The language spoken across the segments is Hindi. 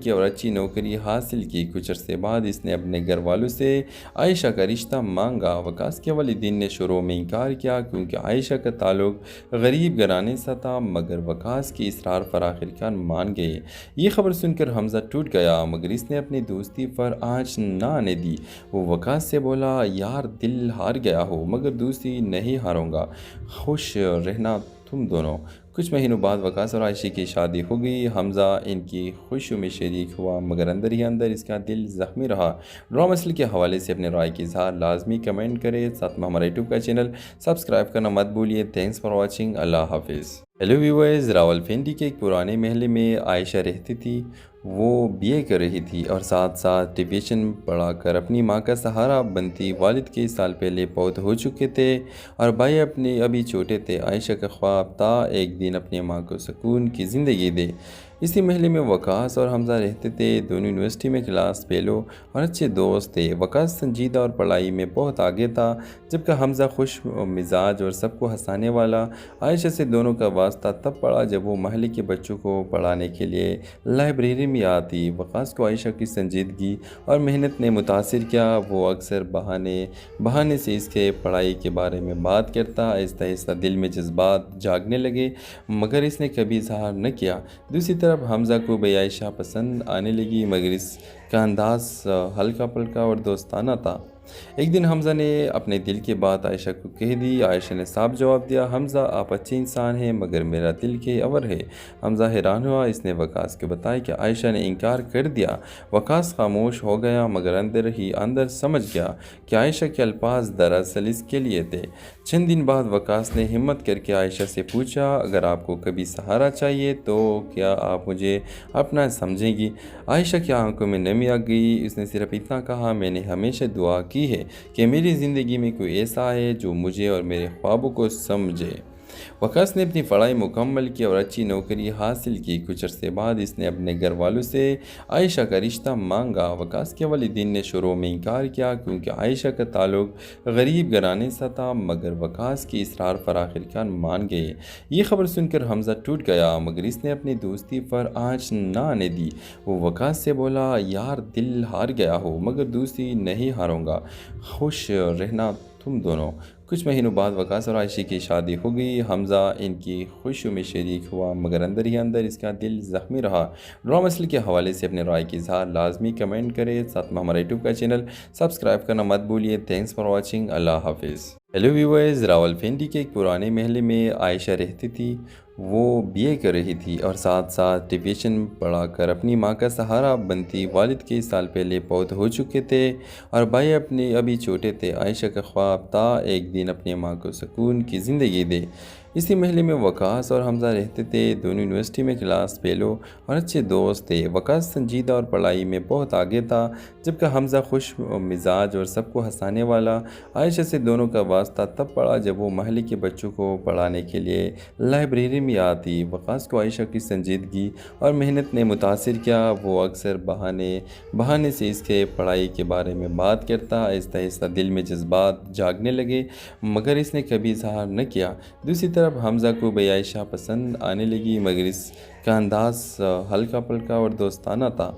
की और अच्छी नौकरी हासिल की। कुछ अरसे बाद इसने अपने घर वालों से आयशा का रिश्ता मांगा। वकास के वालिदैन ने शुरू में इनकार किया क्योंकि आयशा का ताल्लुक गरीब घराने से था, मगर वकास की इसरार पर आखिरकार मान गए। ये खबर सुनकर हमजा टूट गया, मगर इसने अपनी दोस्ती पर आँच न आने दी। वो वकास से बोला, यार दिल हार गया हो मगर दोस्ती नहीं हारूंगा, खुश रहना तुम दोनों। कुछ महीनों बाद वकास और आयशा की शादी हो गई। हमज़ा इनकी खुशियों में शरीक हुआ, मगर अंदर ही अंदर इसका दिल ज़ख्मी रहा। ड्रामा मसले के हवाले से अपने राय की इजहार लाजमी कमेंट करें। साथ में हमारा यूट्यूब का चैनल सब्सक्राइब करना मत भूलिए। Thanks for watching. अल्लाह हाफिज़। हेलो व्यूअर्स, रावलपिंडी के एक पुराने महल में आयशा रहती थी। वो बीए कर रही थी और साथ साथ ट्यूशन पढ़ाकर अपनी माँ का सहारा बनती। वालिद के साल पहले पौध हो चुके थे और भाई अपने अभी छोटे थे। आयशा का ख्वाब था एक दिन अपनी माँ को सुकून की ज़िंदगी दे। इसी महल में वकास और हमज़ा रहते थे। दोनों यूनिवर्सिटी में क्लास फेलो और अच्छे दोस्त थे। वकास संजीदा और पढ़ाई में बहुत आगे था, जबकि हमज़ा खुश मिजाज और सबको हंसाने वाला। आयशा से दोनों का वास्ता तब पड़ा जब वो महल के बच्चों को पढ़ाने के लिए लाइब्रेरी में आती। वकास को आयशा की संजीदगी और मेहनत ने मुतासिर किया। वो अक्सर बहाने से इसके पढ़ाई के बारे में बात करता। आहिस्ता आहिस्ता दिल में जज्बात जागने लगे, मगर इसने कभी इजहार न किया। दूसरी तरफ हमज़ा को भी आयशा पसंद आने लगी, मगर इसका अंदाज हल्का पल्का और दोस्ताना था। एक दिन हमज़ा ने अपने दिल की बात आयशा को कह दी। आयशा ने साफ जवाब दिया, हमज़ा आप अच्छे इंसान हैं मगर मेरा दिल के अवर है। हमज़ा हैरान हुआ। इसने वकास को बताया कि आयशा ने इनकार कर दिया। वकास खामोश हो गया, मगर अंदर ही अंदर समझ गया कि आयशा के अल्फाज दरअसल इसके लिए थे। चंद दिन बाद वकास ने हिम्मत करके आयशा से पूछा, अगर आपको कभी सहारा चाहिए तो क्या आप मुझे अपना समझेंगी? आयशा की आंखों में नमी आ गई। उसने सिर्फ इतना कहा, मैंने हमेशा दुआ की है कि मेरी ज़िंदगी में कोई ऐसा है जो मुझे और मेरे ख्वाबों को समझे। वकास ने अपनी पढ़ाई मुकम्मल की और अच्छी नौकरी हासिल की। कुछ अरसे बाद इसने अपने घर वालों से आयशा का रिश्ता मांगा। वकास के वालिदैन ने शुरू में इनकार किया क्योंकि आयशा का ताल्लुक गरीब घराने से था, मगर वकास की इसरार पर आखिरकार मान गए। ये खबर सुनकर हमज़ा टूट गया, मगर इसने अपनी दोस्ती पर आँच न आने दी। वो वकास से बोला, यार दिल हार गया हो मगर दोस्ती नहीं हारूंगा, खुश रहना तुम दोनों। कुछ महीनों बाद वकास और आयशा की शादी हो गई। हमज़ा इनकी खुशियों में शरीक हुआ, मगर अंदर ही अंदर इसका दिल ज़ख्मी रहा। ड्रामा मसले के हवाले से अपने राय की इजहार लाजमी कमेंट करें। साथ में हमारा यूट्यूब का चैनल सब्सक्राइब करना मत भूलिए। Thanks for watching. अल्लाह हाफिज़। हेलो व्यूअर्स, रावलपिंडी के एक पुराने महल में आयशा रहती थी। वो बीए कर रही थी और साथ साथ ट्यूशन पढ़ाकर अपनी माँ का सहारा बनती। वालिद के साल पहले पौध हो चुके थे और भाई अपने अभी छोटे थे। आयशा का ख्वाब था एक दिन अपनी माँ को सुकून की ज़िंदगी दे। इसी महल में वकास और हमज़ा रहते थे। दोनों यूनिवर्सिटी में क्लास फेलो और अच्छे दोस्त थे। वकास संजीदा और पढ़ाई में बहुत आगे था, जबकि हमज़ा खुश मिजाज और सबको हंसाने वाला। आयशा से दोनों का वास्ता तब पड़ा जब वो महल के बच्चों को पढ़ाने के लिए लाइब्रेरी में आती। वकास को आयशा की संजीदगी और मेहनत ने मुतासिर किया। वो अक्सर बहाने से इसके पढ़ाई के बारे में बात करता। आहिस्ता आहिस्ता दिल में जज्बात जागने लगे, मगर इसने कभी इजहार न किया। दूसरी तरफ हमज़ा को भी आयशा पसंद आने लगी, मगर इसका अंदाज हल्का पल्का और दोस्ताना था।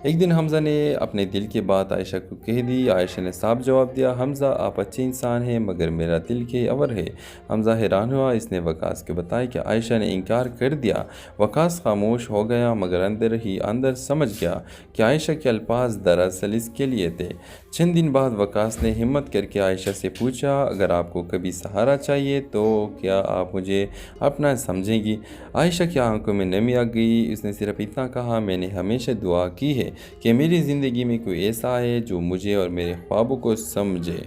एक दिन हमज़ा ने अपने दिल की बात आयशा को कह दी। आयशा ने साफ जवाब दिया, हमज़ा आप अच्छे इंसान हैं मगर मेरा दिल के अवर है। हमज़ा हैरान हुआ। इसने वकास को बताया कि आयशा ने इनकार कर दिया। वकास खामोश हो गया, मगर अंदर ही अंदर समझ गया कि आयशा के अल्फाज दरअसल इसके लिए थे। चंद दिन बाद वकास ने हिम्मत करके आयशा से पूछा, अगर आपको कभी सहारा चाहिए तो क्या आप मुझे अपना समझेंगी? आयशा की आंखों में नमी आ गई। उसने सिर्फ इतना कहा, मैंने हमेशा दुआ की है कि मेरी ज़िंदगी में कोई ऐसा है जो मुझे और मेरे ख्वाबों को समझे।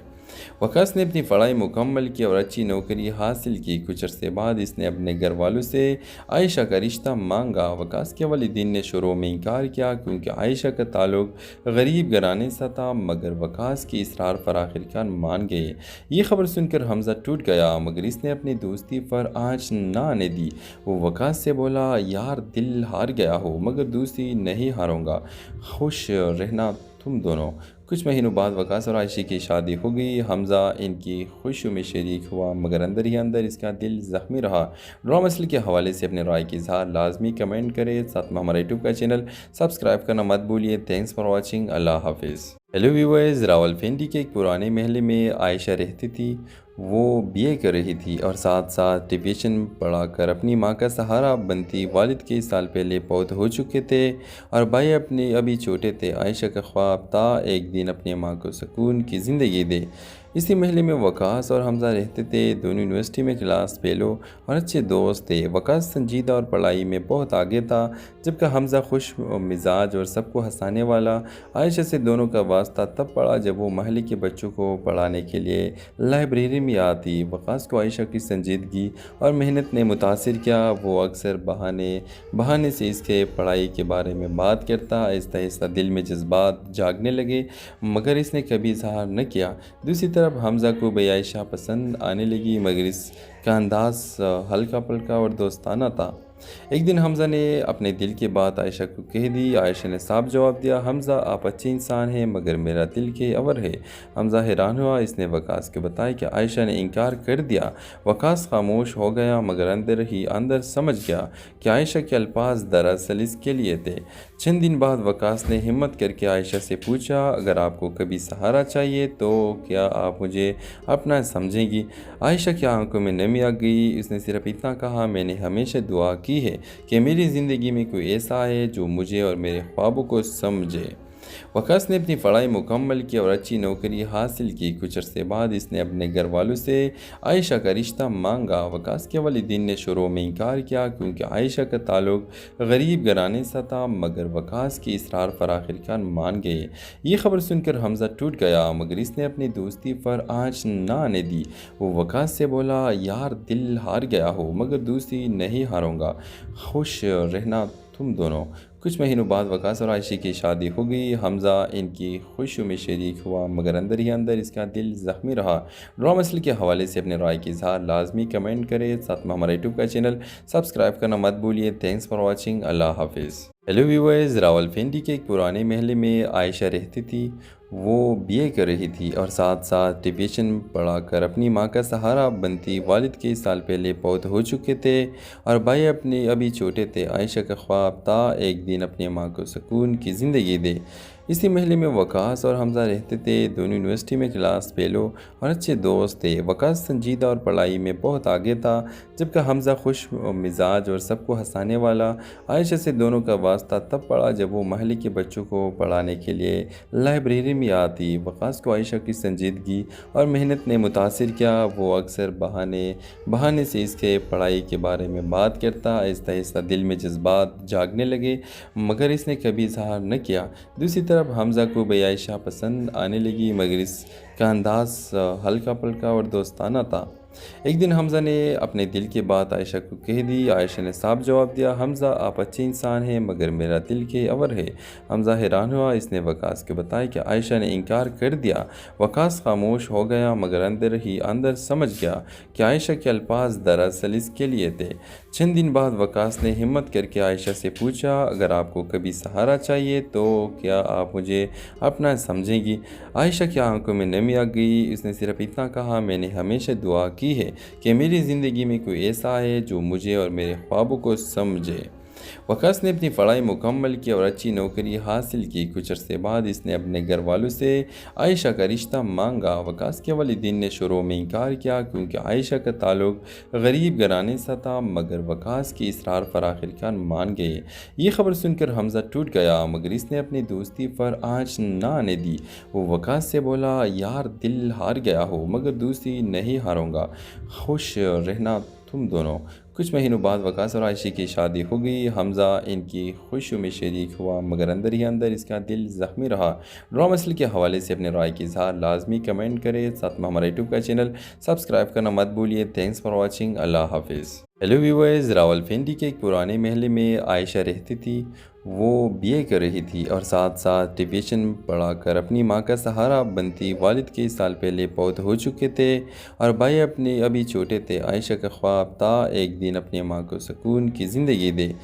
वकास ने अपनी पढ़ाई मुकम्मल की और अच्छी नौकरी हासिल की। कुछ अरसे बाद इसने अपने घर वालों से आयशा का रिश्ता मांगा। वकास के वालिदैन ने शुरू में इनकार किया क्योंकि आयशा का ताल्लुक गरीब घराने से था, मगर वकास की इसरार पर आखिरकार मान गए। ये खबर सुनकर हमज़ा टूट गया, मगर इसने अपनी दोस्ती पर आँच न आने दी। वो वकास से बोला, यार दिल हार गया हो मगर दोस्ती नहीं हारूंगा, खुश रहना तुम दोनों। कुछ महीनों बाद वकास और आयशा की शादी हो गई। हमज़ा इनकी खुशियों में शरीक हुआ, मगर अंदर ही अंदर इसका दिल ज़ख्मी रहा। ड्रामा मसले के हवाले से अपने राय की इज़हार लाजमी कमेंट करें। साथ में हमारा यूट्यूब का चैनल सब्सक्राइब करना मत भूलिए। Thanks for watching. अल्लाह हाफिज़। हेलो व्यूअर्स, रावलपिंडी के एक पुराने महल में आयशा रहती थी। वो बीए कर रही थी और साथ साथ ट्यूशन पढ़ाकर अपनी माँ का सहारा बनती। वालिद कई साल पहले पौध हो चुके थे और भाई अपने अभी छोटे थे। आयशा का ख्वाब था एक दिन अपनी माँ को सुकून की ज़िंदगी दे। इसी महल में वकास और हमज़ा रहते थे। दोनों यूनिवर्सिटी में क्लास फेलो और अच्छे दोस्त थे। वकास संजीदा और पढ़ाई में बहुत आगे था, जबकि हमज़ा खुश मिजाज और सबको हंसाने वाला। आयशा से दोनों का वास्ता तब पड़ा जब वो महल के बच्चों को पढ़ाने के लिए लाइब्रेरी में आती। वकास को आयशा की संजीदगी और मेहनत ने मुतासिर किया। वो अक्सर बहाने बहाने से इसके पढ़ाई के बारे में बात करता। आहिस्ता आहिस्ता दिल में जज्बात जागने लगे, मगर इसने कभी इजहार न किया। दूसरी तरफ हमज़ा को भी आयशा पसंद आने लगी, मगर इसका अंदाज़ हल्का पल्का और दोस्ताना था। एक दिन हमज़ा ने अपने दिल की बात आयशा को कह दी। आयशा ने साफ जवाब दिया, हमज़ा आप अच्छे इंसान हैं, मगर मेरा दिल के अवर है। हमज़ा हैरान हुआ। इसने वकास को बताया कि आयशा ने इनकार कर दिया। वकास खामोश हो गया, मगर अंदर ही अंदर समझ गया कि आयशा के अल्फाज दरअसल इसके लिए थे। चंद दिन बाद वकास ने हिम्मत करके आयशा से पूछा, अगर आपको कभी सहारा चाहिए तो क्या आप मुझे अपना समझेंगी? आयशा की आंखों में नमी आ गई। उसने सिर्फ इतना कहा, मैंने हमेशा दुआ की है कि मेरी ज़िंदगी में कोई ऐसा है जो मुझे और मेरे ख्वाबों को समझे। वकास ने अपनी पढ़ाई मुकम्मल की और अच्छी नौकरी हासिल की। कुछ अरसे बाद इसने अपने घर वालों से आयशा का रिश्ता मांगा। वकास के वालिदैन ने शुरू में इनकार किया, क्योंकि आयशा का ताल्लुक गरीब घराने से था, मगर वकास की इसरार पर आखिरकार मान गए। ये खबर सुनकर हमज़ा टूट गया, मगर इसने अपनी दोस्ती पर आँच न आने दी। वो वकास से बोला, यार दिल हार गया हो, मगर दोस्ती नहीं हारूंगा, खुश रहना तुम दोनों। कुछ महीनों बाद वकास और आयशा की शादी हो गई। हमज़ा इनकी खुशियों में शरीक हुआ, मगर अंदर ही अंदर इसका दिल ज़ख्मी रहा। ड्रामा मसले के हवाले से अपने राय की इज़हार लाजमी कमेंट करें। साथ में हमारा यूट्यूब का चैनल सब्सक्राइब करना मत भूलिए। Thanks for watching. अल्लाह हाफिज़। हेलो व्यूअर्स, रावलपिंडी के एक पुराने महल में आयशा रहती थी। वो बीए कर रही थी और साथ साथ ट्यूशन पढ़ाकर अपनी माँ का सहारा बनती। वालिद कई साल पहले पौध हो चुके थे और भाई अपने अभी छोटे थे। आयशा का ख्वाब था एक दिन अपनी माँ को सुकून की ज़िंदगी दे। इसी महल में वकास और हमज़ा रहते थे। दोनों यूनिवर्सिटी में क्लास फेलो और अच्छे दोस्त थे। वकास संजीदा और पढ़ाई में बहुत आगे था, जबकि हमज़ा खुश मिजाज और सबको हंसाने वाला। आयशा से दोनों का वास्ता तब पड़ा जब वो महल के बच्चों को पढ़ाने के लिए लाइब्रेरी में आती। वकास को आयशा की संजीदगी और मेहनत ने मुतासिर किया। वो अक्सर बहाने बहाने से इसके पढ़ाई के बारे में बात करता। आहिस्ता आहिस्ता दिल में जज्बात जागने लगे, मगर इसने कभी इजहार न किया। दूसरी तरफ हमज़ा को भी आयशा पसंद आने लगी, मगर इसका अंदाज़ हल्का पल्का और दोस्ताना था। एक दिन हमज़ा ने अपने दिल की बात आयशा को कह दी। आयशा ने साफ जवाब दिया, हमज़ा आप अच्छे इंसान हैं, मगर मेरा दिल के अवर है। हमज़ा हैरान हुआ। इसने वकास को बताया कि आयशा ने इनकार कर दिया। वकास खामोश हो गया, मगर अंदर ही अंदर समझ गया कि आयशा के अल्फाज दरअसल इसके लिए थे। चंद दिन बाद वकास ने हिम्मत करके आयशा से पूछा, अगर आपको कभी सहारा चाहिए तो क्या आप मुझे अपना समझेंगी? आयशा की आंखों में नमी आ गई। उसने सिर्फ इतना कहा, मैंने हमेशा दुआ की है कि मेरी ज़िंदगी में कोई ऐसा है जो मुझे और मेरे ख्वाबों को समझे। वकास ने अपनी पढ़ाई मुकम्मल की और अच्छी नौकरी हासिल की। कुछ अरसे बाद इसने अपने घर वालों से आयशा का रिश्ता मांगा। वकास के वालिदैन ने शुरू में इनकार किया, क्योंकि आयशा का ताल्लुक गरीब घराने से था, मगर वकास की इसरार पर आखिरकार मान गए। ये खबर सुनकर हमज़ा टूट गया, मगर इसने अपनी दोस्ती पर आँच न आने दी। वो वकास से बोला, यार दिल हार गया हो, मगर दोस्ती नहीं हारूंगा, खुश रहना तुम दोनों। कुछ महीनों बाद वकास और आयशा की शादी हो गई। हमज़ा इनकी खुशियों में शरीक हुआ, मगर अंदर ही अंदर इसका दिल ज़ख्मी रहा। ड्रामा मसले के हवाले से अपने राय की इज़हार लाजमी कमेंट करें। साथ में हमारा यूट्यूब का चैनल सब्सक्राइब करना मत भूलिए। Thanks for watching. अल्लाह हाफिज़। हेलो व्यूअर्स, रावलपिंडी के एक पुराने महल में आयशा रहती थी। वो बीए कर रही थी और साथ साथ ट्यूशन पढ़ाकर अपनी माँ का सहारा बनती। वालिद कई साल पहले पौध हो चुके थे और भाई अपने अभी छोटे थे। आयशा का ख्वाब था एक दिन अपनी माँ को सुकून की ज़िंदगी दे।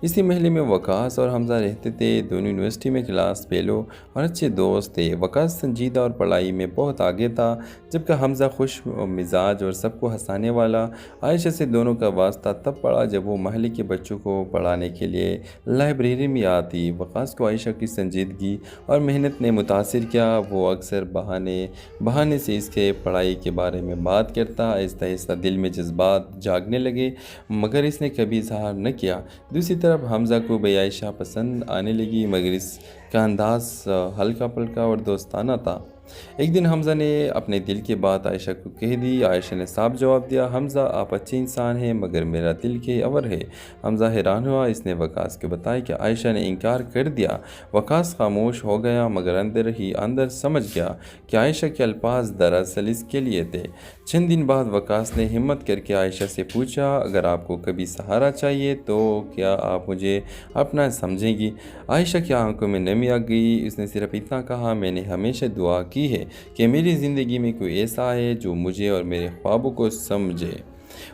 इसी महल में वकास और हमजा रहते थे। दोनों यूनिवर्सिटी में क्लास फेलो और अच्छे दोस्त थे। वकास संजीदा और पढ़ाई में बहुत आगे था, जबकि हमजा खुश मिजाज और सबको हंसाने वाला। आयशा से दोनों का वास्ता तब पड़ा जब वो महल्ले के बच्चों को पढ़ाने के लिए लाइब्रेरी में आती। वकास को आयशा की संजीदगी और मेहनत ने मुतासिर किया। वो अक्सर बहाने बहाने से इसके पढ़ाई के बारे में बात करता। आहिस्ता आहिस्ता दिल में जज्बात जागने लगे, मगर इसने कभी इजहार न किया। दूसरी तरफ हमजा को भी आयशा पसंद आने लगी, मगर इसका अंदाज हल्का पल्का और दोस्ताना था। एक दिन हमज़ा ने अपने दिल की बात आयशा को कह दी। आयशा ने साफ जवाब दिया, हमज़ा आप अच्छे इंसान हैं, मगर मेरा दिल के अवर है। हमज़ा हैरान हुआ। इसने वकास को बताया कि आयशा ने इनकार कर दिया। वकास खामोश हो गया, मगर अंदर ही अंदर समझ गया कि आयशा के अल्फाज दरअसल इसके लिए थे। चंद दिन बाद वकास ने हिम्मत करके आयशा से पूछा, अगर आपको कभी सहारा चाहिए तो क्या आप मुझे अपना समझेंगी? आयशा की आंखों में नमी आ गई। उसने सिर्फ इतना कहा, मैंने हमेशा दुआ की है कि मेरी ज़िंदगी में कोई ऐसा है जो मुझे और मेरे ख्वाबों को समझे।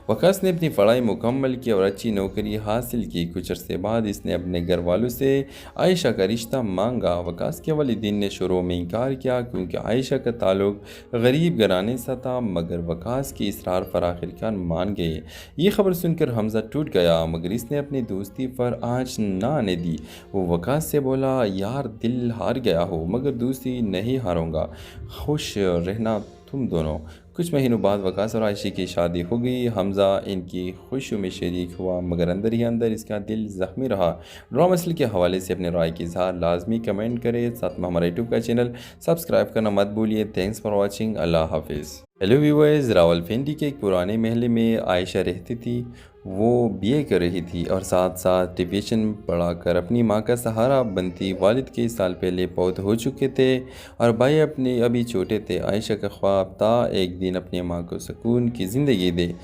वकास ने अपनी पढ़ाई मुकम्मल की और अच्छी नौकरी हासिल की। कुछ अरसे बाद इसने अपने घर वालों से आयशा का रिश्ता मांगा। वकास के वालिदैन ने शुरू में इनकार किया, क्योंकि आयशा का ताल्लुक गरीब घराने से था, मगर वकास की इसरार पर आखिरकार मान गए। ये खबर सुनकर हमज़ा टूट गया, मगर इसने अपनी दोस्ती पर आँच न आने दी। वो वकास से बोला, यार दिल हार गया हो, मगर दोस्ती नहीं हारूंगा, खुश रहना तुम दोनों। कुछ महीनों बाद वकास और आयशा की शादी हो गई। हमज़ा इनकी खुशियों में शरीक हुआ, मगर अंदर ही अंदर इसका दिल ज़ख्मी रहा। ड्रामा मसल के हवाले से अपने राय की इज़हार लाजमी कमेंट करें। साथ में हमारे यूट्यूब का चैनल सब्सक्राइब करना मत भूलिए। Thanks for watching. अल्लाह हाफिज़। हेलो व्यूअर्स, रावलपिंडी के एक पुराने महल में आयशा रहती थी। वो बीए कर रही थी और साथ साथ ट्यूशन पढ़ाकर अपनी माँ का सहारा बनती। वालिद के साल पहले पौध हो चुके थे और भाई अपने अभी छोटे थे। आयशा का ख्वाब था एक दिन अपनी माँ को सुकून की ज़िंदगी दे।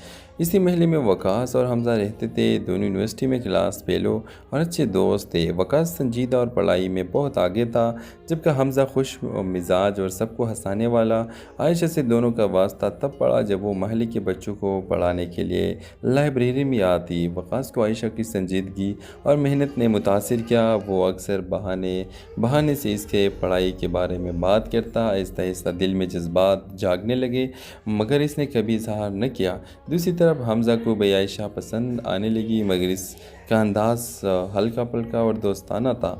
इसी महल में वकास और हमज़ा रहते थे। दोनों यूनिवर्सिटी में क्लास फेलो और अच्छे दोस्त थे। वकास संजीदा और पढ़ाई में बहुत आगे था, जबकि हमज़ा खुश मिजाज और सबको हंसाने वाला। आयशा से दोनों का वास्ता तब पड़ा जब वो महल्ले के बच्चों को पढ़ाने के लिए लाइब्रेरी में आती। वकास को आयशा की संजीदगी और मेहनत ने मुतासिर किया। वो अक्सर बहाने बहाने से इसके पढ़ाई के बारे में बात करता। आहिस्ता आहिस्ता दिल में जज्बात जागने लगे, मगर इसने कभी इजहार न किया। दूसरी तरफ हमज़ा को भी आयशा पसंद आने लगी, मगर इसका अंदाज हल्का पल्का और दोस्ताना था।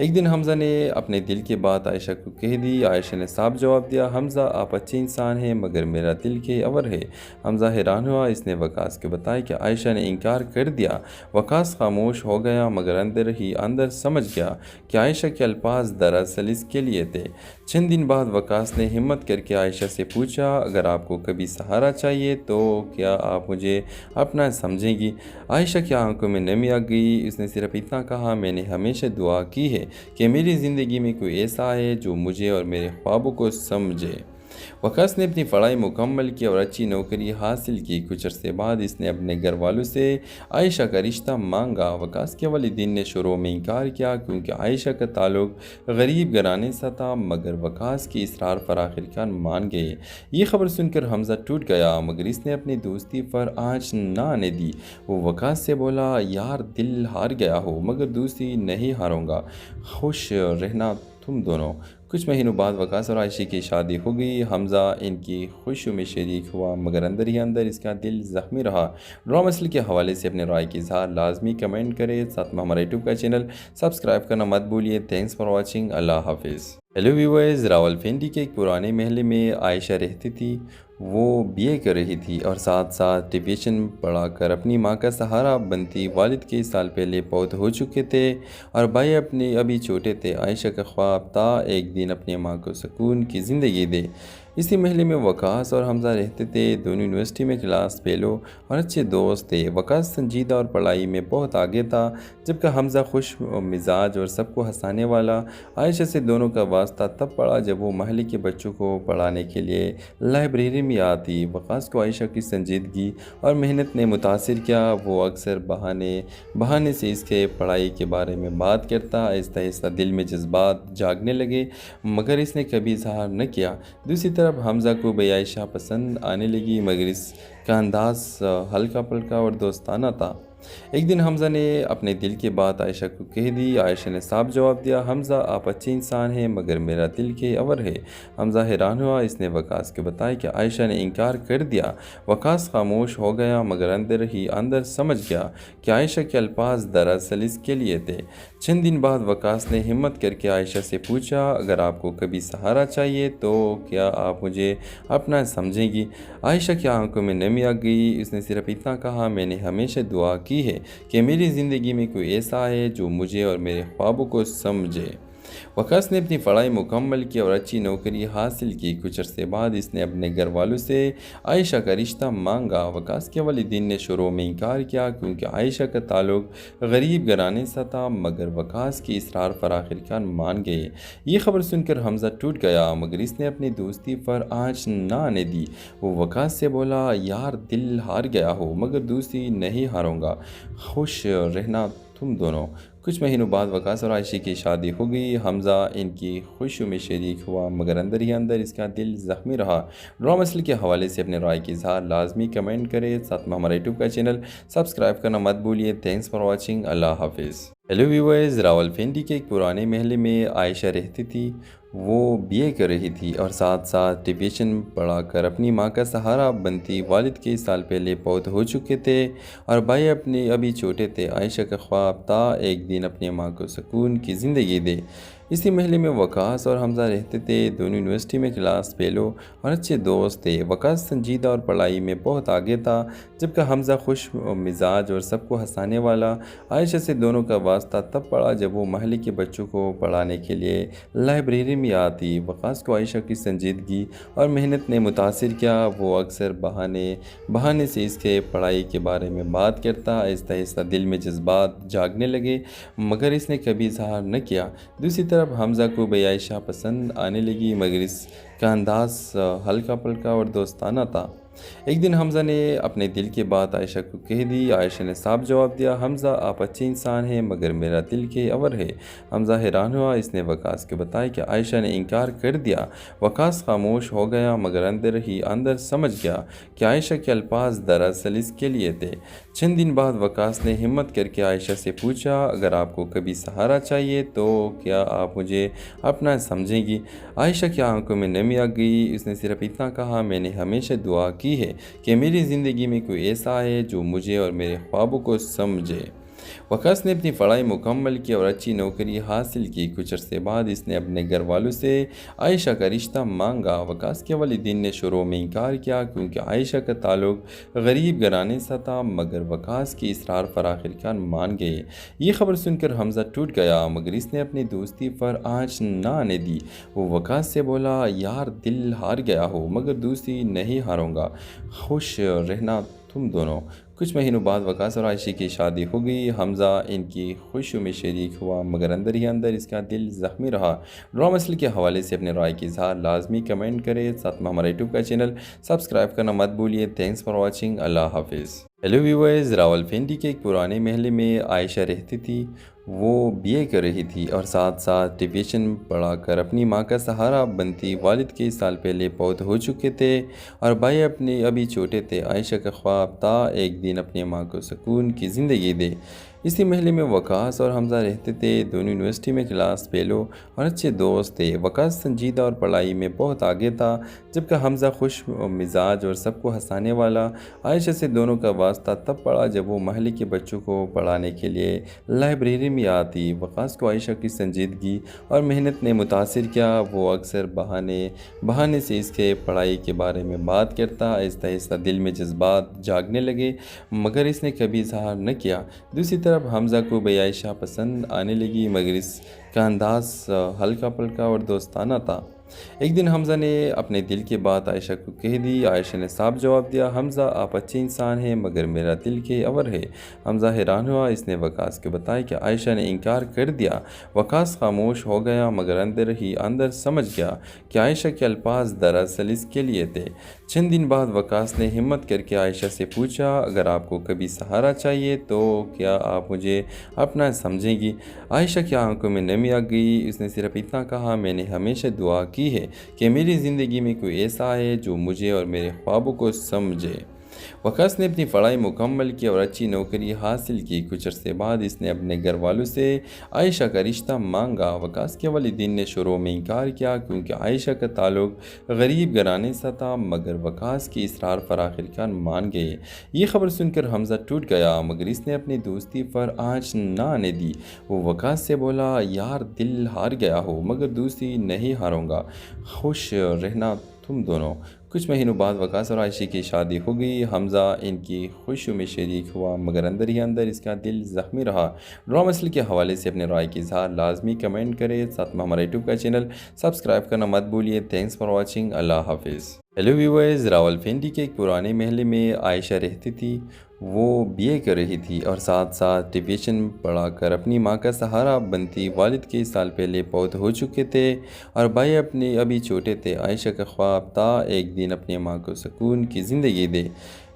एक दिन हमज़ा ने अपने दिल की बात आयशा को कह दी। आयशा ने साफ जवाब दिया, हमज़ा आप अच्छे इंसान हैं, मगर मेरा दिल के अवर है। हमज़ा हैरान हुआ। इसने वकास को बताया कि आयशा ने इनकार कर दिया। वकास खामोश हो गया, मगर अंदर ही अंदर समझ गया कि आयशा के अल्फाज दरअसल इसके लिए थे। चंद दिन बाद वकास ने हिम्मत करके आयशा से पूछा, अगर आपको कभी सहारा चाहिए तो क्या आप मुझे अपना समझेंगी? आयशा की आंखों में नमी आ गई। उसने सिर्फ इतना कहा, मैंने हमेशा दुआ की है कि मेरी ज़िंदगी में कोई ऐसा है जो मुझे और मेरे ख्वाबों को समझे। वकास ने अपनी पढ़ाई मुकम्मल की और अच्छी नौकरी हासिल की। कुछ अरसे बाद इसने अपने घर वालों से आयशा का रिश्ता मांगा। वकास के वालिदैन ने शुरू में इनकार किया, क्योंकि आयशा का ताल्लुक गरीब घराने से था, मगर वकास की इसरार पर आखिरकार मान गए। ये खबर सुनकर हमज़ा टूट गया, मगर इसने अपनी दोस्ती पर आँच न आने दी। वो वकास से बोला, यार दिल हार गया हो, मगर दोस्ती नहीं हारूंगा, खुश रहना तुम दोनों। कुछ महीनों बाद वकास और आयशा की शादी हो गई। हमज़ा इनकी खुशियों में शरीक हुआ, मगर अंदर ही अंदर इसका दिल ज़ख्मी रहा। ड्रामा मसल के हवाले से अपने राय की इज़हार लाजमी कमेंट करें। साथ में हमारे यूट्यूब का चैनल सब्सक्राइब करना मत भूलिए। Thanks for watching. अल्लाह हाफिज़। हेलो व्यूअर्स, रावलपिंडी के एक पुराने महल में आयशा रहती थी। वो बीए कर रही थी और साथ साथ ट्यूशन पढ़ाकर अपनी माँ का सहारा बनती। वालिद के साल पहले पौध हो चुके थे और भाई अपने अभी छोटे थे। आयशा का ख्वाब था एक दिन अपनी माँ को सुकून की ज़िंदगी दे। इसी महल में वकास और हमज़ा रहते थे। दोनों यूनिवर्सिटी में क्लास फेलो और अच्छे दोस्त थे। वकास संजीदा और पढ़ाई में बहुत आगे था, जबकि हमज़ा खुश मिजाज और सबको हंसाने वाला। आयशा से दोनों का वास्ता तब पड़ा जब वो महल्ले के बच्चों को पढ़ाने के लिए लाइब्रेरी में आती। वकास को आयशा की संजीदगी और मेहनत ने मुतासिर किया। वो अक्सर बहाने बहाने से इसके पढ़ाई के बारे में बात करता। आहिस्ता आहिस्ता दिल में जज्बात जागने लगे, मगर इसने कभी इजहार न किया। दूसरी तरफ हमज़ा को भी आयशा पसंद आने लगी, मगर इसका अंदाज हल्का पल्का और दोस्ताना था। एक दिन हमज़ा ने अपने दिल की बात आयशा को कह दी। आयशा ने साफ जवाब दिया, हमज़ा आप अच्छे इंसान हैं मगर मेरा दिल के अवर है। हमज़ा हैरान हुआ। इसने वकास को बताया कि आयशा ने इनकार कर दिया। वकास खामोश हो गया मगर अंदर ही अंदर समझ गया कि आयशा के अल्फाज दरअसल इसके लिए थे। चंद दिन बाद वकास ने हिम्मत करके आयशा से पूछा, अगर आपको कभी सहारा चाहिए तो क्या आप मुझे अपना समझेंगी? आयशा की आंखों में नमी आ गई। उसने सिर्फ इतना कहा, मैंने हमेशा दुआ की है कि मेरी ज़िंदगी में कोई ऐसा है जो मुझे और मेरे ख्वाबों को समझे। वकास ने अपनी पढ़ाई मुकम्मल की और अच्छी नौकरी हासिल की। कुछ अरसे बाद इसने अपने घर वालों से आयशा का रिश्ता मांगा। वकास के वालिदैन ने शुरू में इनकार किया क्योंकि आयशा का ताल्लुक गरीब घराने से था, मगर वकास की इसरार पर आखिरकार मान गए। ये खबर सुनकर हमज़ा टूट गया मगर इसने अपनी दोस्ती पर आँच न आने दी। वो वकास से बोला, यार दिल हार गया हो मगर दोस्ती नहीं हारूंगा, खुश रहना तुम दोनों। कुछ महीनों बाद वकास और आयशा की शादी हो गई। हमज़ा इनकी खुशियों में शरीक हुआ मगर अंदर ही अंदर इसका दिल ज़ख्मी रहा। ड्रामा मसल के हवाले से अपने राय की इज़हार लाजमी कमेंट करें। साथ में हमारे यूट्यूब का चैनल सब्सक्राइब करना मत भूलिए। Thanks for watching. अल्लाह हाफिज़। हेलो व्यूअर्स, रावलपिंडी के एक पुराने महल में आयशा रहती थी। वो बीए कर रही थी और साथ साथ ट्यूशन पढ़ाकर अपनी माँ का सहारा बनती। वालिद कई साल पहले बहुत हो चुके थे और भाई अपने अभी छोटे थे। आयशा का ख्वाब था एक दिन अपनी माँ को सुकून की ज़िंदगी दे। इसी महल में वकास और हमज़ा रहते थे। दोनों यूनिवर्सिटी में क्लास फेलो और अच्छे दोस्त थे। वकास संजीदा और पढ़ाई में बहुत आगे था, जबकि हमज़ा खुश मिजाज और सबको हंसाने वाला। आयशा से दोनों का वास्ता तब पड़ा जब वो महल्ले के बच्चों को पढ़ाने के लिए लाइब्रेरी में आती। वकास को आयशा की संजीदगी और मेहनत ने मुतासिर किया। वो अक्सर बहाने से इसके पढ़ाई के बारे में बात करता। आहिस्ता आहिस्ता दिल में जज्बात जागने लगे मगर इसने कभी इजहार न किया। दूसरी तरफ हमज़ा को भी आयशा पसंद आने लगी मगर इसका अंदाज़ हल्का पल्का और दोस्ताना था। एक दिन हमज़ा ने अपने दिल की बात आयशा को कह दी। आयशा ने साफ जवाब दिया, हमज़ा आप अच्छे इंसान हैं मगर मेरा दिल के अवर है। हमज़ा हैरान हुआ। इसने वकास को बताया कि आयशा ने इनकार कर दिया। वकास खामोश हो गया मगर अंदर ही अंदर समझ गया कि आयशा के अल्फाज दरअसल इसके लिए थे। चंद दिन बाद वकास ने हिम्मत करके आयशा से पूछा, अगर आपको कभी सहारा चाहिए तो क्या आप मुझे अपना समझेंगी? आयशा की आंखों में नमी आ गई। उसने सिर्फ इतना कहा, मैंने हमेशा दुआ की है कि मेरी ज़िंदगी में कोई ऐसा है जो मुझे और मेरे ख्वाबों को समझे। वकास ने अपनी पढ़ाई मुकम्मल की और अच्छी नौकरी हासिल की। कुछ अरसे बाद इसने अपने घर वालों से आयशा का रिश्ता मांगा। वकास के वालिदैन ने शुरू में इनकार किया क्योंकि आयशा का ताल्लुक गरीब घराने से था, मगर वकास की इसरार पर आखिरकार मान गए। ये खबर सुनकर हमज़ा टूट गया मगर इसने अपनी दोस्ती पर आँच न आने दी। वो वकास से बोला, यार दिल हार गया हो मगर दोस्ती नहीं हारूंगा, खुश रहना तुम दोनों। कुछ महीनों बाद वकास और आयशा की शादी हो गई। हमज़ा इनकी खुशियों में शरीक हुआ मगर अंदर ही अंदर इसका दिल ज़ख्मी रहा। ड्रामा मसल के हवाले से अपने राय की इज़हार लाजमी कमेंट करें। साथ में हमारे यूट्यूब का चैनल सब्सक्राइब करना मत भूलिए। Thanks for watching. अल्लाह हाफिज़। हेलो व्यूअर्स, रावलपिंडी के एक पुराने महल में आयशा रहती थी। वो बीए कर रही थी और साथ साथ ट्यूशन पढ़ाकर अपनी माँ का सहारा बनती। वालिद कई साल पहले बहुत हो चुके थे और भाई अपने अभी छोटे थे। आयशा का ख्वाब था एक दिन अपनी माँ को सुकून की ज़िंदगी दे। इसी महल में वकास और हमज़ा रहते थे। दोनों यूनिवर्सिटी में क्लास फेलो और अच्छे दोस्त थे। वकास संजीदा और पढ़ाई में बहुत आगे था, जबकि हमज़ा खुश मिजाज और सबको हंसाने वाला। आयशा से दोनों का वास्ता तब पड़ा जब वो महल्ले के बच्चों को पढ़ाने के लिए लाइब्रेरी में आती। वकास को आयशा की संजीदगी और मेहनत ने मुतासिर किया। वो अक्सर बहाने से इसके पढ़ाई के बारे में बात करता। आहिस्ता आहिस्ता दिल में जज्बात जागने लगे मगर इसने कभी इजहार न किया। दूसरी तरफ हमज़ा को भी आयशा पसंद आने लगी मगर इसका अंदाज़ हल्का पल्का और दोस्ताना था। एक दिन हमज़ा ने अपने दिल की बात आयशा को कह दी। आयशा ने साफ जवाब दिया, हमज़ा आप अच्छे इंसान हैं मगर मेरा दिल के अवर है। हमज़ा हैरान हुआ। इसने वकास को बताया कि आयशा ने इनकार कर दिया। वकास खामोश हो गया मगर अंदर ही अंदर समझ गया कि आयशा के अल्फाज दरअसल इसके लिए थे। चंद दिन बाद वकास ने हिम्मत करके आयशा से पूछा, अगर आपको कभी सहारा चाहिए तो क्या आप मुझे अपना समझेंगी? आयशा की आंखों में नमी आ गई। उसने सिर्फ इतना कहा, मैंने हमेशा दुआ की है कि मेरी ज़िंदगी में कोई ऐसा है जो मुझे और मेरे ख्वाबों को समझे। वकास ने अपनी पढ़ाई मुकम्मल की और अच्छी नौकरी हासिल की। कुछ अरसे बाद इसने अपने घर वालों से आयशा का रिश्ता मांगा। वकास के वालिदैन ने शुरू में इनकार किया क्योंकि आयशा का ताल्लुक गरीब घराने से था, मगर वकास की इसरार पर आखिरकार मान गए। ये खबर सुनकर हमजा टूट गया, मगर इसने अपनी दोस्ती पर आँच न आने दी। वो वकास से बोला, यार दिल हार गया हो मगर दोस्ती नहीं हारूंगा, खुश रहना तुम दोनों। कुछ महीनों बाद वकास और आयशा की शादी हो गई। हमजा इनकी खुशियों में शरीक हुआ, मगर अंदर ही अंदर इसका दिल ज़ख्मी रहा। ड्रामा मसले के हवाले से अपने राय की इजहार लाजमी कमेंट करें। साथ में हमारा यूट्यूब का चैनल सब्सक्राइब करना मत भूलिए। Thanks for watching. अल्लाह हाफिज़। हेलो व्यूअर्स, रावलपिंडी के एक पुराने महल में आयशा रहती थी। वो बीए कर रही थी और साथ साथ ट्यूशन पढ़ाकर अपनी माँ का सहारा बनती। वालिद कई साल पहले पौध हो चुके थे और भाई अपने अभी छोटे थे। आयशा का ख्वाब था एक दिन अपनी माँ को सुकून की ज़िंदगी दे।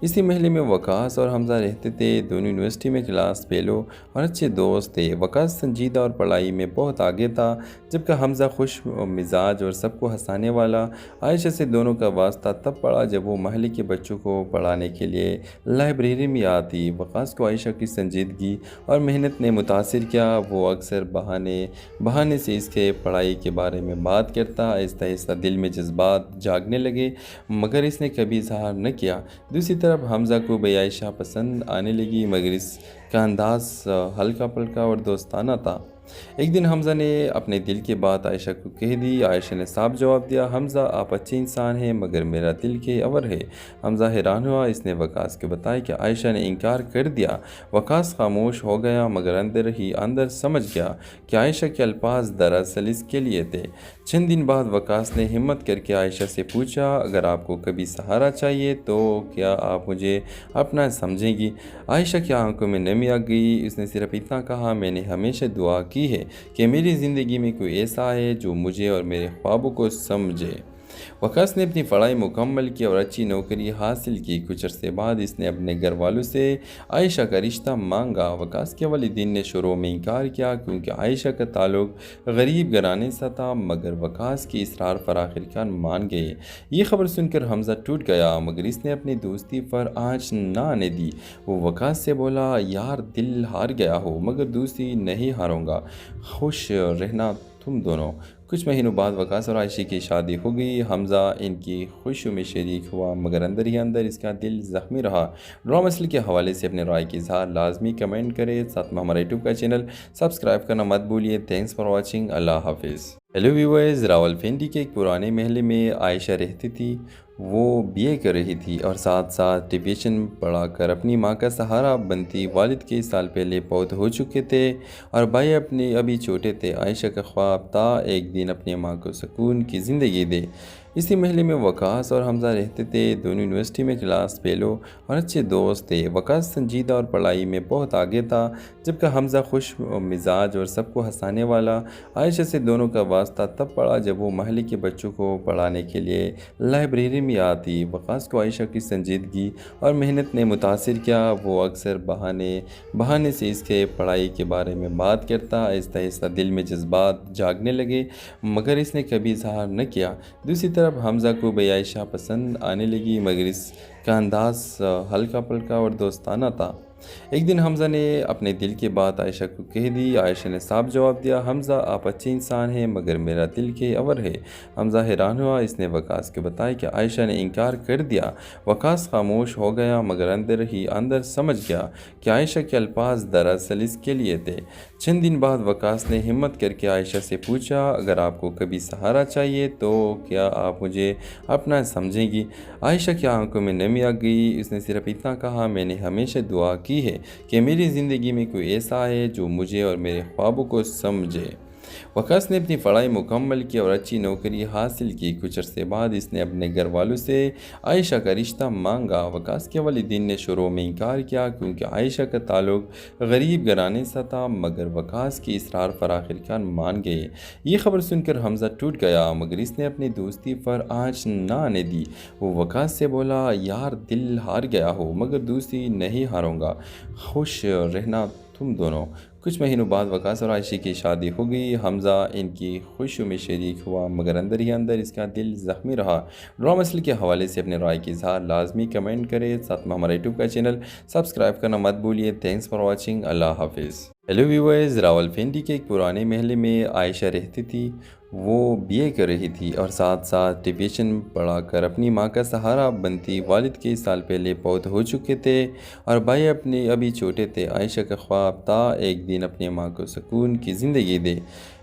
इसी महल में वकास और हमजा रहते थे। दोनों यूनिवर्सिटी में क्लास फेलो और अच्छे दोस्त थे। वकास संजीदा और पढ़ाई में बहुत आगे था, जबकि हमजा खुश मिजाज और सबको हंसाने वाला। आयशा से दोनों का वास्ता तब पड़ा जब वो महल के बच्चों को पढ़ाने के लिए लाइब्रेरी में आती। वकास को आयशा की संजीदगी और मेहनत ने मुतासिर किया। वो अक्सर बहाने से इसके पढ़ाई के बारे में बात करता। आहिस्ता आहिस्ता दिल में जज्बात जागने लगे, मगर इसने कभी इजहार न किया। दूसरी तरफ हमजा को भी आयशा पसंद आने लगी, मगर इसका अंदाज हल्का पल्का और दोस्ताना था। एक दिन हमजा ने अपने दिल की बात आयशा को कह दी। आयशा ने साफ जवाब दिया, हमजा आप अच्छे इंसान हैं मगर मेरा दिल के अवर है। हमजा हैरान हुआ। इसने वकास को बताया कि आयशा ने इनकार कर दिया। वकास खामोश हो गया, मगर अंदर ही अंदर समझ गया कि आयशा के अल्फाज दरअसल इसके लिए थे। चंद दिन बाद वकास ने हिम्मत करके आयशा से पूछा, अगर आपको कभी सहारा चाहिए तो क्या आप मुझे अपना समझेंगी? आयशा की आंखों में नमी आ गई। उसने सिर्फ इतना कहा, मैंने हमेशा दुआ की है कि मेरी ज़िंदगी में कोई ऐसा है जो मुझे और मेरे ख्वाबों को समझे। वकास ने अपनी पढ़ाई मुकम्मल की और अच्छी नौकरी हासिल की। कुछ अरसे बाद इसने अपने घर वालों से आयशा का रिश्ता मांगा। वकास के वालिदैन ने शुरू में इनकार किया क्योंकि आयशा का ताल्लुक गरीब घराने से था, मगर वकास की इसरार पर आखिरकार मान गए। ये खबर सुनकर हमजा टूट गया, मगर इसने अपनी दोस्ती पर आँच न आने दी। वो वकास से बोला, यार दिल हार गया हो मगर दोस्ती नहीं हारूंगा, खुश रहना तुम दोनों। कुछ महीनों बाद वकास और आयशा की शादी हो गई। हमजा इनकी खुशियों में शरीक हुआ, मगर अंदर ही अंदर इसका दिल ज़ख्मी रहा। ड्रामा मसले के हवाले से अपने राय की इजहार लाजमी कमेंट करें। साथ में हमारा यूट्यूब का चैनल सब्सक्राइब करना मत भूलिए। Thanks for watching. अल्लाह हाफिज़। हेलो व्यूअर्स, रावलपिंडी के एक पुराने महल में आयशा रहती थी। वो बीए कर रही थी और साथ साथ ट्यूशन पढ़ाकर अपनी माँ का सहारा बनती। वालिद कई साल पहले पौध हो चुके थे और भाई अपने अभी छोटे थे। आयशा का ख्वाब था एक दिन अपनी माँ को सुकून की ज़िंदगी दे। इसी महल में वकास और हमजा रहते थे। दोनों यूनिवर्सिटी में क्लास फेलो और अच्छे दोस्त थे। वकास संजीदा और पढ़ाई में बहुत आगे था, जबकि हमजा खुश मिजाज और सबको हंसाने वाला। आयशा से दोनों का वास्ता तब पड़ा जब वो महल के बच्चों को पढ़ाने के लिए लाइब्रेरी में आती। वकास को आयशा की संजीदगी और मेहनत ने मुतासिर किया। वो अक्सर बहाने से इसके पढ़ाई के बारे में बात करता। आहिस्ता आहिस्ता दिल में जज्बात जागने लगे, मगर इसने कभी इजहार न किया। दूसरी तरफ हमजा को भी आयशा पसंद आने लगी, मगर इसका अंदाज हल्का पल्का और दोस्ताना था। एक दिन हमजा ने अपने दिल की बात आयशा को कह दी। आयशा ने साफ जवाब दिया, हमजा आप अच्छे इंसान हैं मगर मेरा दिल के अवर है। हमजा हैरान हुआ। इसने वकास को बताया कि आयशा ने इनकार कर दिया। वकास खामोश हो गया, मगर अंदर ही अंदर समझ गया कि आयशा के अल्फाज दरअसल इसके लिए थे। चंद दिन बाद वकास ने हिम्मत करके आयशा से पूछा, अगर आपको कभी सहारा चाहिए तो क्या आप मुझे अपना समझेंगी? आयशा की आंखों में नमी आ गई। उसने सिर्फ इतना कहा, मैंने हमेशा दुआ की है कि मेरी ज़िंदगी में कोई ऐसा है जो मुझे और मेरे ख्वाबों को समझे। वकास ने अपनी पढ़ाई मुकम्मल की और अच्छी नौकरी हासिल की। कुछ अरसे बाद इसने अपने घर वालों से आयशा का रिश्ता मांगा। वकास के वालिदैन ने शुरू में इनकार किया क्योंकि आयशा का ताल्लुक गरीब घराने से था, मगर वकास की इसरार पर आखिरकार मान गए। ये खबर सुनकर हमजा टूट गया, मगर इसने अपनी दोस्ती पर आँच न आने दी। वो वकास से बोला, यार दिल हार गया हो मगर दोस्ती नहीं हारूंगा, खुश रहना तुम दोनों। कुछ महीनों बाद वकास और आयशा की शादी हो गई। हमज़ा इनकी खुशियों में शरीक हुआ मगर अंदर ही अंदर इसका दिल ज़ख्मी रहा। ड्रामा मसल के हवाले से अपने राय की इजहार लाजमी कमेंट करें। साथ में हमारा यूट्यूब का चैनल सब्सक्राइब करना मत भूलिए। Thanks for watching. अल्लाह हाफिज़। हेलो व्यूअर्स, रावलपिंडी के एक पुराने महल में आयशा रहती थी। वो बीए कर रही थी और साथ साथ ट्यूशन पढ़ाकर अपनी माँ का सहारा बनती। वालिद के साल पहले पौध हो चुके थे और भाई अपने अभी छोटे थे। आयशा का ख्वाब था एक दिन अपनी माँ को सुकून की ज़िंदगी दे।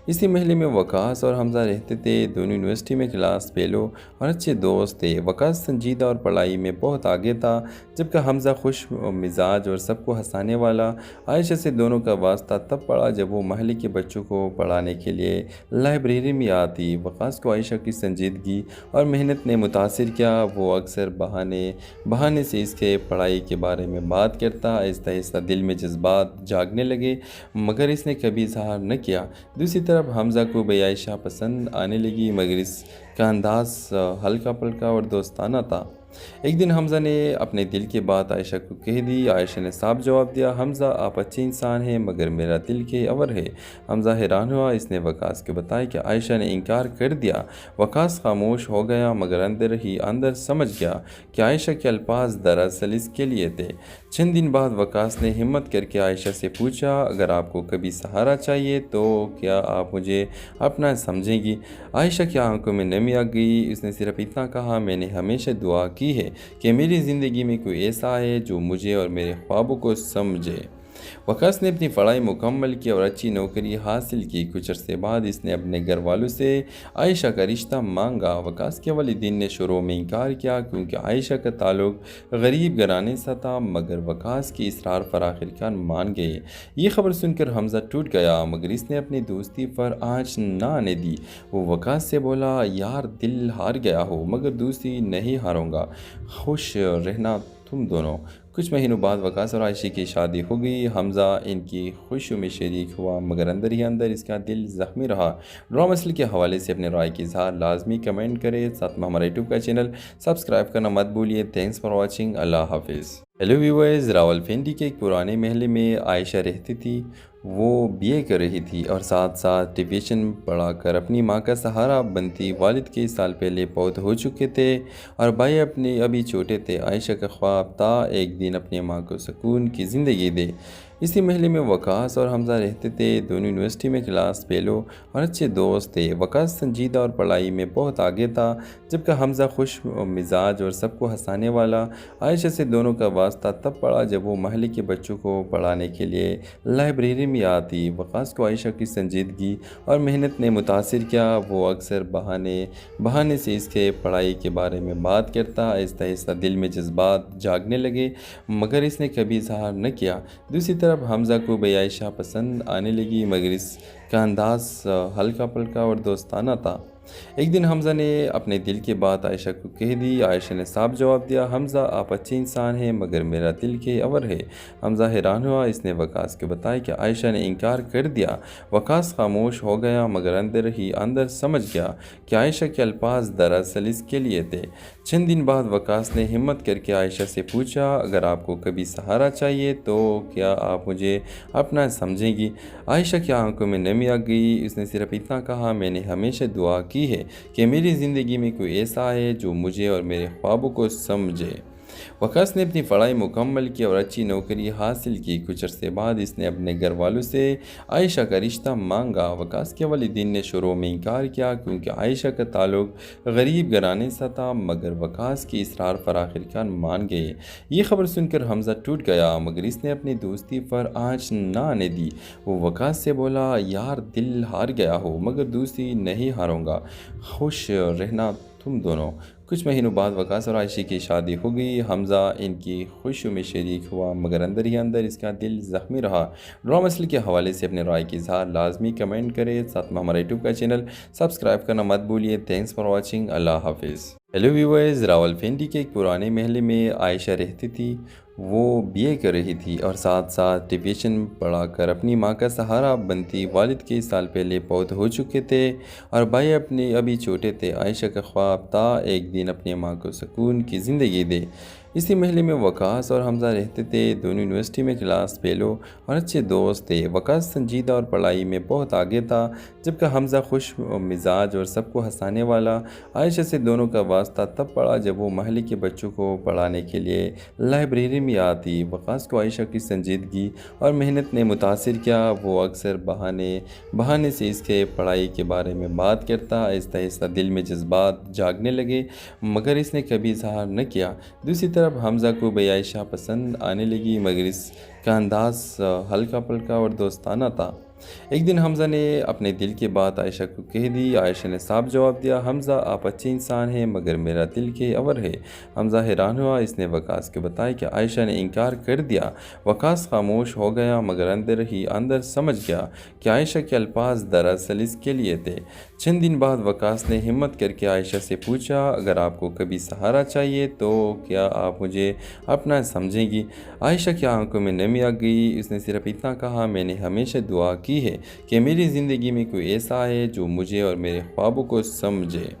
इसी महल में वकास और हमज़ा रहते थे। दोनों यूनिवर्सिटी में क्लास फेलो और अच्छे दोस्त थे। वकास संजीदा और पढ़ाई में बहुत आगे था, जबकि हमज़ा खुश मिजाज और सबको हंसाने वाला। आयशा से दोनों का वास्ता तब पड़ा जब वो महल के बच्चों को पढ़ाने के लिए लाइब्रेरी में आती। वकास को आयशा की संजीदगी और मेहनत ने मुतासिर किया। वो अक्सर बहाने बहाने से इसके पढ़ाई के बारे में बात करता। आहिस्ता आहिस्ता दिल में जज्बात जागने लगे, मगर इसने कभी इजहार न किया। दूसरी तरफ हमज़ा को भी आयशा पसंद आने लगी, मगर इसका अंदाज हल्का पल्का और दोस्ताना था। एक दिन हमज़ा ने अपने दिल की बात आयशा को कह दी। आयशा ने साफ जवाब दिया, हमज़ा आप अच्छे इंसान हैं मगर मेरा दिल के अवर है। हमज़ा हैरान हुआ। इसने वकास को बताया कि आयशा ने इनकार कर दिया। वकास खामोश हो गया, मगर अंदर ही अंदर समझ गया कि आयशा के अल्फाज दरअसल इसके लिए थे। चंद दिन बाद वकास ने हिम्मत करके आयशा से पूछा, अगर आपको कभी सहारा चाहिए तो क्या आप मुझे अपना समझेंगी? आयशा की आंखों में नमी आ गई। उसने सिर्फ इतना कहा, मैंने हमेशा दुआ की है कि मेरी ज़िंदगी में कोई ऐसा है जो मुझे और मेरे ख्वाबों को समझे। वकास ने अपनी पढ़ाई मुकम्मल की और अच्छी नौकरी हासिल की। कुछ अरसे बाद इसने अपने घर वालों से आयशा का रिश्ता मांगा। वकास के वालिदैन ने शुरू में इनकार किया क्योंकि आयशा का ताल्लुक गरीब घराने से था, मगर वकास की इसरार पर आखिरकार मान गए। ये खबर सुनकर हमज़ा टूट गया, मगर इसने अपनी दोस्ती पर आँच न आने दी। वो वकास से बोला, यार दिल हार गया हो मगर दोस्ती नहीं हारूंगा, खुश रहना तुम दोनों। कुछ महीनों बाद वकास और आयशा की शादी हो गई। हमज़ा इनकी खुशियों में शरीक हुआ, मगर अंदर ही अंदर इसका दिल ज़ख्मी रहा। ड्रामा मसल के हवाले से अपने राय की इजहार लाजमी कमेंट करें। साथ में हमारा यूट्यूब का चैनल सब्सक्राइब करना मत भूलिए। Thanks for watching. अल्लाह हाफिज़। हेलो व्यूअर्स, रावलपिंडी के एक पुराने महल में आयशा रहती थी। वो बीए कर रही थी और साथ साथ ट्यूशन पढ़ाकर अपनी माँ का सहारा बनती। वालिद के साल पहले पौध हो चुके थे और भाई अपने अभी छोटे थे। आयशा का ख्वाब था एक दिन अपनी माँ को सुकून की ज़िंदगी दे। इसी महल में वकास और हमज़ा रहते थे। दोनों यूनिवर्सिटी में क्लास फेलो और अच्छे दोस्त थे। वकास संजीदा और पढ़ाई में बहुत आगे था, जबकि हमज़ा खुश मिजाज और सबको हंसाने वाला। आयशा से दोनों का वास्ता तब पड़ा जब वो महल के बच्चों को पढ़ाने के लिए लाइब्रेरी में आती। वकास को आयशा की संजीदगी और मेहनत ने मुतासिर किया। वो अक्सर बहाने बहाने से इसके पढ़ाई के बारे में बात करता। आहिस्ता आहिस्ता दिल में जज्बात जागने लगे, मगर इसने कभी इजहार न किया। दूसरी तरफ हमज़ा को भी आयशा पसंद आने लगी, मगर इसका अंदाज हल्का पल्का और दोस्ताना था। एक दिन हमज़ा ने अपने दिल की बात आयशा को कह दी। आयशा ने साफ जवाब दिया, हमज़ा आप अच्छे इंसान हैं मगर मेरा दिल के अवर है। हमज़ा हैरान हुआ। इसने वकास को बताया कि आयशा ने इनकार कर दिया। वकास खामोश हो गया, मगर अंदर ही अंदर समझ गया कि आयशा के अल्फाज दरअसल इसके लिए थे। चंद दिन बाद वकास ने हिम्मत करके आयशा से पूछा, अगर आपको कभी सहारा चाहिए तो क्या आप मुझे अपना समझेंगी? आयशा की आंखों में नमी आ गई। उसने सिर्फ इतना कहा, मैंने हमेशा दुआ की है कि मेरी ज़िंदगी में कोई ऐसा है जो मुझे और मेरे ख्वाबों को समझे। वकास ने अपनी पढ़ाई मुकम्मल की और अच्छी नौकरी हासिल की। कुछ अरसे बाद इसने अपने घर वालों से आयशा का रिश्ता मांगा। वकास के वालिदैन ने शुरू में इनकार किया क्योंकि आयशा का ताल्लुक गरीब घराने से था, मगर वकास की इसरार पर आखिरकार मान गए। ये खबर सुनकर हमज़ा टूट गया, मगर इसने अपनी दोस्ती पर आँच न आने दी। वो वकास से बोला, यार दिल हार गया हो मगर दोस्ती नहीं हारूंगा, खुश रहना तुम दोनों। कुछ महीनों बाद वकास और आयशा की शादी हो गई। हमज़ा इनकी खुशियों में शरीक हुआ, मगर अंदर ही अंदर इसका दिल ज़ख्मी रहा। ड्रामा मसल के हवाले से अपने राय की इजहार लाजमी कमेंट करें। साथ में हमारा यूट्यूब का चैनल सब्सक्राइब करना मत भूलिए। Thanks for watching. अल्लाह हाफिज़। हेलो व्यूअर्स, रावलपिंडी के एक पुराने महल में आयशा रहती थी। वो बीए कर रही थी और साथ साथ ट्यूशन पढ़ाकर अपनी माँ का सहारा बनती। वालिद के साल पहले पौध हो चुके थे और भाई अपने अभी छोटे थे। आयशा का ख्वाब था एक दिन अपनी माँ को सुकून की ज़िंदगी दे। इसी महल में वकास और हमजा रहते थे। दोनों यूनिवर्सिटी में क्लास फेलो और अच्छे दोस्त थे। वकास संजीदा और पढ़ाई में बहुत आगे था, जबकि हमजा खुश मिजाज और सबको हंसाने वाला। आयशा से दोनों का वास्ता तब पड़ा जब वो महल के बच्चों को पढ़ाने के लिए लाइब्रेरी में आती। वकास को आयशा की संजीदगी और मेहनत ने मुतासिर किया। वो अक्सर बहाने बहाने से इसके पढ़ाई के बारे में बात करता। आहिस्ता आहिस्ता दिल में जज्बात जागने लगे, मगर इसने कभी इजहार न किया। दूसरी तरफ हमज़ा को भी आयशा पसंद आने लगी, मगर इसका अंदाज़ हल्का फुल्का और दोस्ताना था। एक दिन हमज़ा ने अपने दिल की बात आयशा को कह दी। आयशा ने साफ जवाब दिया, हमज़ा आप अच्छे इंसान हैं, मगर मेरा दिल के अवर है। हमज़ा हैरान हुआ। इसने वकास को बताया कि आयशा ने इनकार कर दिया। वकास खामोश हो गया, मगर अंदर ही अंदर समझ गया कि आयशा के अल्फाज दरअसल इसके लिए थे। चंद दिन बाद वकास ने हिम्मत करके आयशा से पूछा, अगर आपको कभी सहारा चाहिए तो क्या आप मुझे अपना समझेंगी? आयशा की आंखों में नमी आ गई। उसने सिर्फ इतना कहा, मैंने हमेशा दुआ की है कि मेरी ज़िंदगी में कोई ऐसा है जो मुझे और मेरे ख्वाबों को समझे।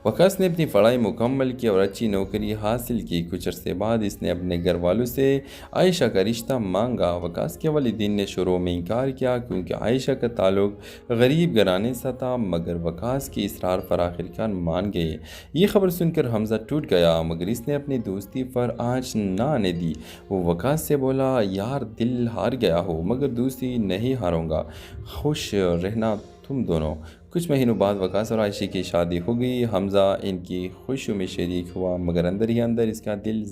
वकास ने अपनी पढ़ाई मुकम्मल की और अच्छी नौकरी हासिल की। कुछ अरसे बाद इसने अपने घर वालों से आयशा का रिश्ता मांगा। वकास के वालिदैन ने शुरू में इनकार किया, क्योंकि आयशा का ताल्लुक गरीब घराने से था, मगर वकास की इसरार पर आखिरकार मान गए। ये खबर सुनकर हमज़ा टूट गया, मगर इसने अपनी दोस्ती पर आँच न आने दी। वो वकास से बोला, यार दिल हार गया हो, मगर दोस्ती नहीं हारूंगा, खुश रहना तुम दोनों। कुछ महीनों बाद वकास और आयशा की शादी हो गई। हमज़ा इनकी खुशियों में शरीक हुआ, मगर अंदर ही अंदर इसका दिल